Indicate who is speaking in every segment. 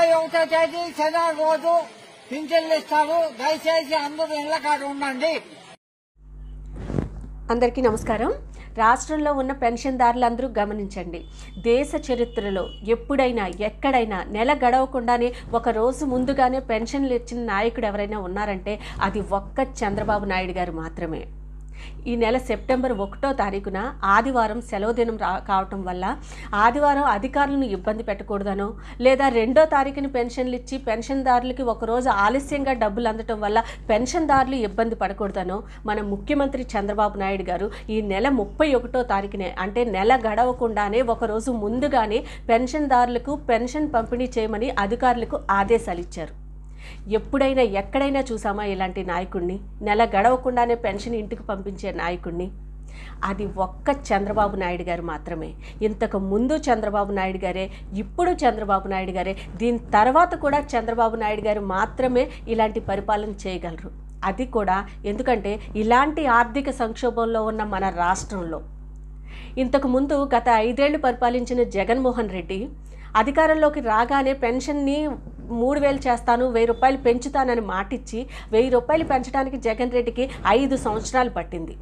Speaker 1: 31వ తేదీ శనివారం రోజు పింఛన్లు ఇస్తారు. దయచేసి అందరూ ఇళ్ల కాడ ఉండండి.
Speaker 2: అందరికీ నమస్కారం. రాష్ట్రంలో ఉన్న పెన్షన్దారులందరూ గమనించండి. దేశ చరిత్రలో ఎప్పుడైనా ఎక్కడైనా నెల గడవకుండానే ఒక రోజు ముందుగానే పెన్షన్లు ఇచ్చిన నాయకుడు ఎవరైనా ఉన్నారంటే అది ఒక్క చంద్రబాబు నాయుడు గారు మాత్రమే. ఈ నెల సెప్టెంబర్ 1వ తారీఖున ఆదివారం సెలవు దినం కావటం వల్ల ఆదివారం అధికారులను ఇబ్బంది పెట్టకూడదనో, లేదా 2వ తారీఖున పెన్షన్లు ఇచ్చి పెన్షన్దారులకి ఒకరోజు ఆలస్యంగా డబ్బులు అందటం వల్ల పెన్షన్దారులు ఇబ్బంది పడకూడదనో మన ముఖ్యమంత్రి చంద్రబాబు నాయుడు గారు ఈ నెల 31వ తారీఖునే, అంటే నెల గడవకుండానే ఒకరోజు ముందుగానే పెన్షన్దారులకు పెన్షన్ పంపిణీ చేయమని అధికారులకు ఆదేశాలు ఇచ్చారు. ఎప్పుడైనా ఎక్కడైనా చూసామా ఇలాంటి నాయకుడిని? నెల గడవకుండానే పెన్షన్ ఇంటికి పంపించే నాయకుడిని? అది ఒక్క చంద్రబాబు నాయుడు గారు మాత్రమే. ఇంతకు ముందు చంద్రబాబు నాయుడు గారే, ఇప్పుడు చంద్రబాబు నాయుడు గారే, దీని తర్వాత కూడా చంద్రబాబు నాయుడు గారు మాత్రమే ఇలాంటి పరిపాలన చేయగలరు. అది కూడా ఎందుకంటే ఇలాంటి ఆర్థిక సంక్షోభంలో ఉన్న మన రాష్ట్రంలో ఇంతకుముందు గత 5 ఏళ్లు పరిపాలించిన జగన్మోహన్ రెడ్డి అధికారంలోకి రాగానే పెన్షన్ని 3000 చేస్తాను, 1000 రూపాయలు పెంచుతానని మాటిచ్చి 1000 రూపాయలు పెంచడానికి జగన్ రెడ్డికి 5 సంవత్సరాలు పట్టింది.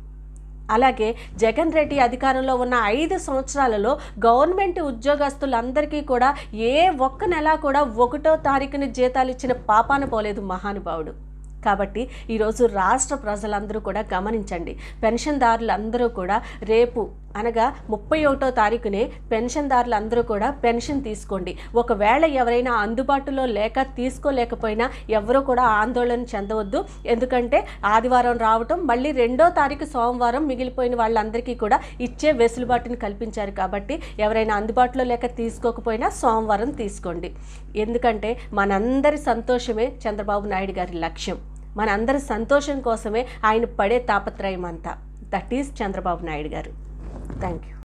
Speaker 2: అలాగే జగన్ రెడ్డి అధికారంలో ఉన్న 5 సంవత్సరాలలో గవర్నమెంట్ ఉద్యోగస్తులందరికీ కూడా ఏ ఒక్క నెల కూడా 1వ తారీఖున జీతాలు ఇచ్చిన పాపాన పోలేదు మహానుభావుడు. కాబట్టి ఈరోజు రాష్ట్ర ప్రజలందరూ కూడా గమనించండి. పెన్షన్దారులందరూ కూడా రేపు అనగా 31వ తారీఖునే పెన్షన్దారులందరూ కూడా పెన్షన్ తీసుకోండి. ఒకవేళ ఎవరైనా అందుబాటులో లేక తీసుకోలేకపోయినా ఎవరూ కూడా ఆందోళన చెందవద్దు. ఎందుకంటే ఆదివారం రావటం, మళ్ళీ 2వ తారీఖు సోమవారం మిగిలిపోయిన వాళ్ళందరికీ కూడా ఇచ్చే వెసులుబాటుని కల్పించారు. కాబట్టి ఎవరైనా అందుబాటులో లేక తీసుకోకపోయినా సోమవారం తీసుకోండి. ఎందుకంటే మనందరి సంతోషమే చంద్రబాబు నాయుడు గారి లక్ష్యం. మనందరి సంతోషం కోసమే ఆయన పడే తాపత్రయం అంతా. దట్ ఈజ్ చంద్రబాబు నాయుడు గారు. Thank you.